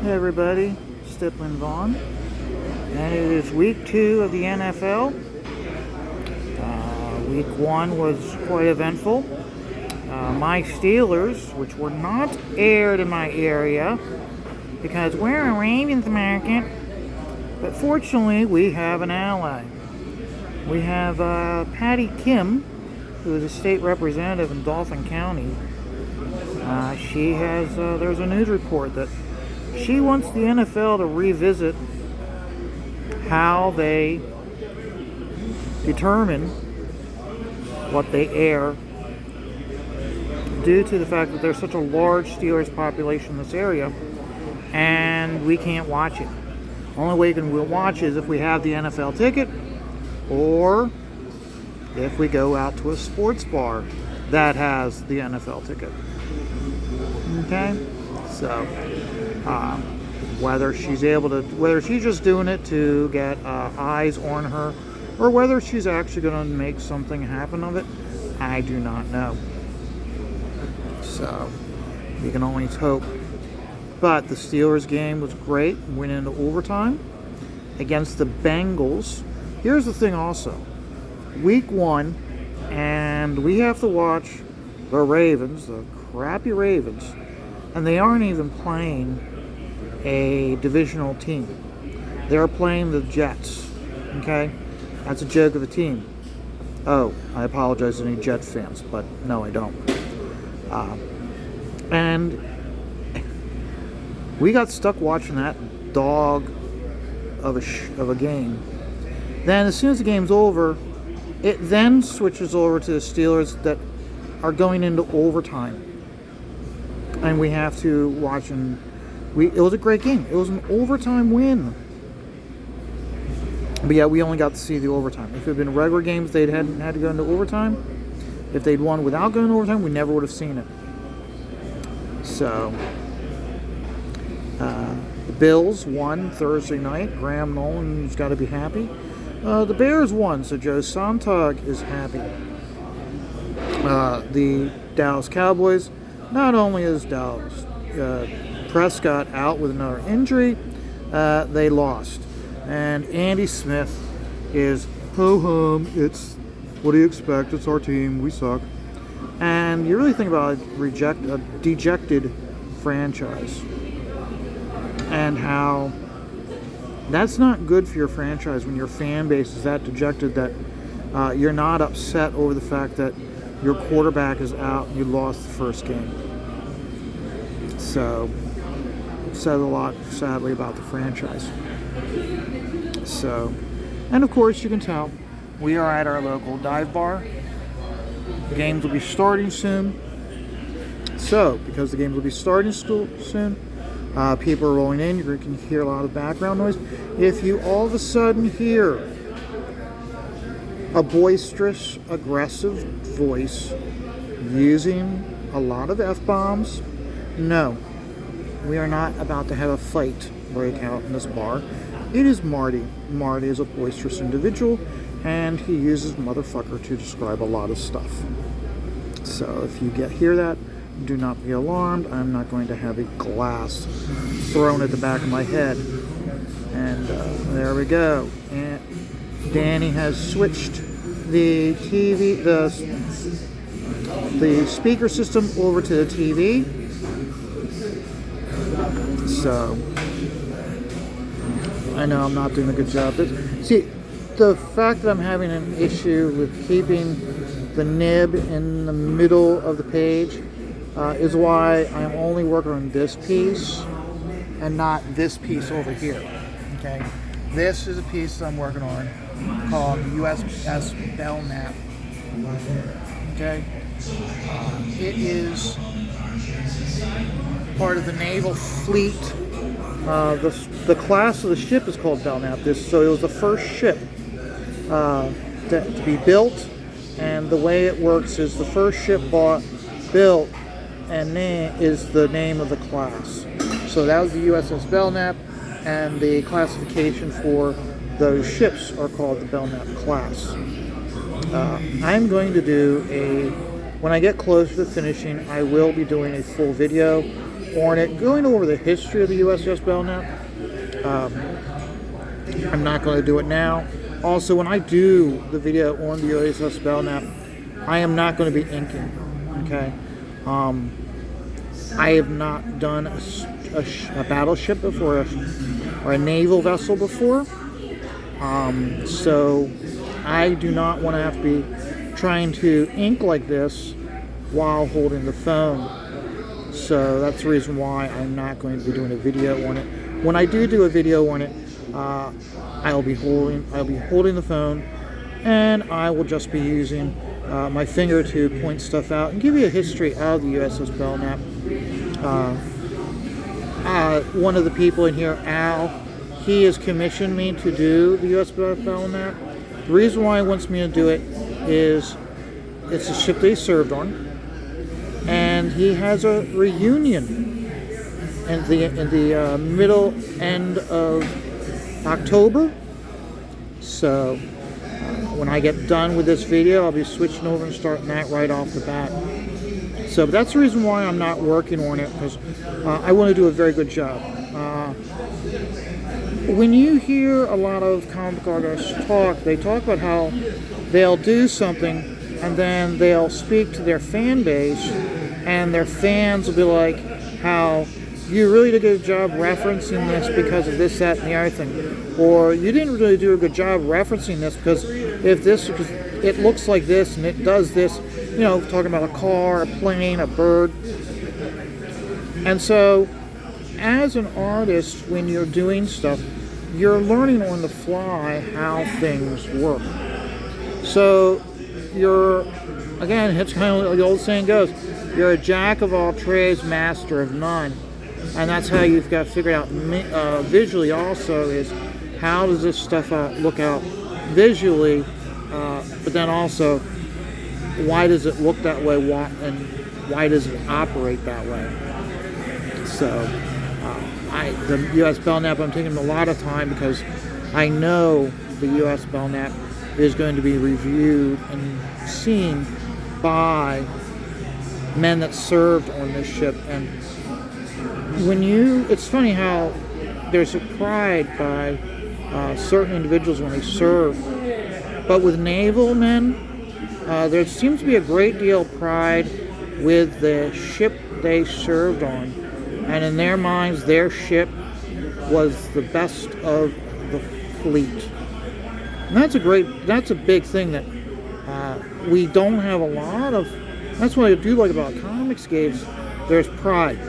Hey everybody, Stippling Vaughn, and it is week 2 of the NFL. Week 1 was quite eventful. My Steelers, which were not aired in my area because we're a Ravens market, but fortunately we have an ally. We have Patty Kim, who is a state representative in Dauphin County. There's a news report that she wants the NFL to revisit how they determine what they air due to the fact that there's such a large Steelers population in this area and we can't watch it. The only way we'll watch is if we have the NFL ticket or if we go out to a sports bar that has the NFL ticket. Okay? So, whether she's just doing it to get eyes on her, or whether she's actually going to make something happen of it, I do not know. So, we can only hope. But the Steelers game was great, went into overtime against the Bengals. Here's the thing also. Week 1, and we have to watch the Ravens, the crappy Ravens, and they aren't even playing a divisional team. They're playing the Jets. Okay? That's a joke of a team. Oh, I apologize to any Jet fans, but no, I don't. And we got stuck watching that dog of a game. Then as soon as the game's over, it then switches over to the Steelers that are going into overtime. And we have to watch, and it was a great game. It was an overtime win. But yeah, we only got to see the overtime. If it had been regular games, they hadn't had to go into overtime. If they'd won without going to overtime, we never would have seen it. So, the Bills won Thursday night. Graham Nolan's got to be happy. The Bears won, so Joe Sontag is happy. The Dallas Cowboys, not only is Dallas Prescott out with another injury, they lost. And Andy Smith is, ho-hum, it's, what do you expect? It's our team, we suck. And you really think about a dejected franchise and how that's not good for your franchise when your fan base is that dejected that you're not upset over the fact that your quarterback is out and you lost the first game. So, said a lot, sadly, about the franchise. So, and of course, you can tell, we are at our local dive bar. The games will be starting soon. So, because the games will be starting soon, people are rolling in. You can hear a lot of background noise. If you all of a sudden hear a boisterous, aggressive voice using a lot of F-bombs, no, we are not about to have a fight break out in this bar. It is Marty. Marty is a boisterous individual, and he uses motherfucker to describe a lot of stuff. So if you hear that, do not be alarmed. I'm not going to have a glass thrown at the back of my head. And there we go. And Danny has switched the TV, the speaker system over to the TV. So I know I'm not doing a good job. But see, the fact that I'm having an issue with keeping the nib in the middle of the page is why I'm only working on this piece and not this piece over here. Okay, this is a piece that I'm working on called the USS Belknap. Okay, it is part of the naval fleet. The class of the ship is called Belknap. So it was the first ship to be built, and the way it works is the first ship built, and name is the name of the class. So that was the USS Belknap, and the classification for those ships are called the Belknap class. I'm going to do when I get closer to finishing, I will be doing a full video on it, going over the history of the USS Belknap. I'm not going to do it now. Also, when I do the video on the USS Belknap, I am not going to be inking. Okay, I have not done a battleship before or a naval vessel before, so I do not want to have to be trying to ink like this while holding the phone. So that's the reason why I'm not going to be doing a video on it. When I do a video on it, I'll be holding the phone, and I will just be using my finger to point stuff out and give you a history of the USS Belknap. One of the people in here, Al, he has commissioned me to do the USS Belknap. The reason why he wants me to do it is it's a ship that he served on, and he has a reunion in the middle end of October. So when I get done with this video, I'll be switching over and starting that right off the bat. So that's the reason why I'm not working on it, because I want to do a very good job. When you hear a lot of comic artists talk, they talk about how they'll do something and then they'll speak to their fan base, and their fans will be like, how you really did a good job referencing this because of this, that, and the other thing. Or you didn't really do a good job referencing this because it looks like this and it does this, you know, talking about a car, a plane, a bird. And so, as an artist, when you're doing stuff, you're learning on the fly how things work. So, again, it's kind of like the old saying goes, you're a jack of all trades, master of none. And that's how you've got to figure out visually also, is how does this stuff look out visually, but then also, why does it look that way, and why does it operate that way? So, the U.S. Belknap, I'm taking a lot of time because I know the U.S. Belknap is going to be reviewed and seen by men that served on this ship. And it's funny how there's a pride by certain individuals when they serve, but with naval men, there seems to be a great deal of pride with the ship they served on, and in their minds, their ship was the best of the fleet. And that's a big thing that we don't have a lot of. That's what I do like about Comicscapes. There's pride.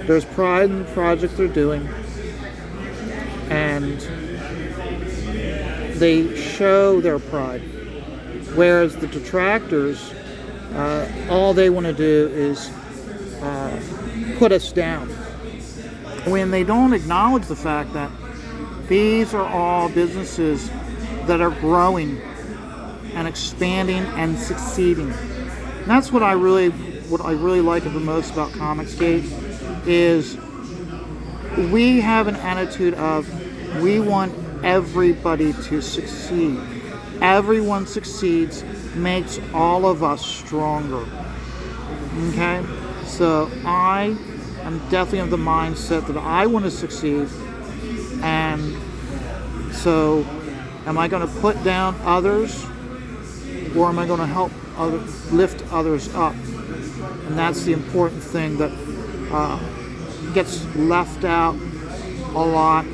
There's pride in the projects they're doing, and they show their pride. Whereas the detractors, all they want to do is put us down. When they don't acknowledge the fact that these are all businesses that are growing and expanding and succeeding. And that's what I really like the most about Comicscapes, is we have an attitude of we want everybody to succeed. Everyone succeeds makes all of us stronger. Okay? So I am definitely of the mindset that I want to succeed, and so am I going to put down others, or am I going to help lift others up? And that's the important thing that gets left out a lot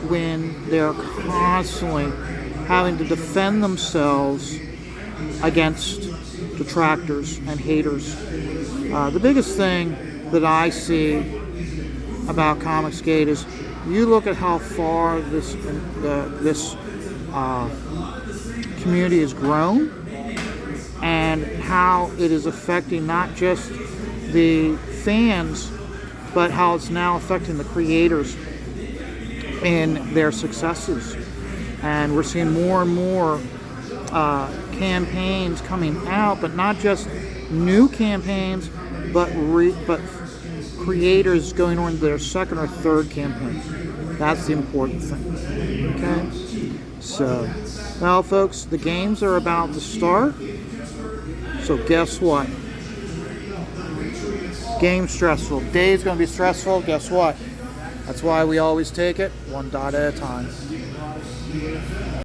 when they're constantly having to defend themselves against detractors and haters. The biggest thing that I see about Comicsgate is you look at how far this community has grown, and how it is affecting not just the fans, but how it's now affecting the creators in their successes. And we're seeing more and more campaigns coming out, but not just new campaigns, but creators going on to their second or third campaign. That's the important thing. Okay? So, well, folks, the games are about to start. So guess what? Game stressful. Day's gonna be stressful. Guess what? That's why we always take it one dot at a time.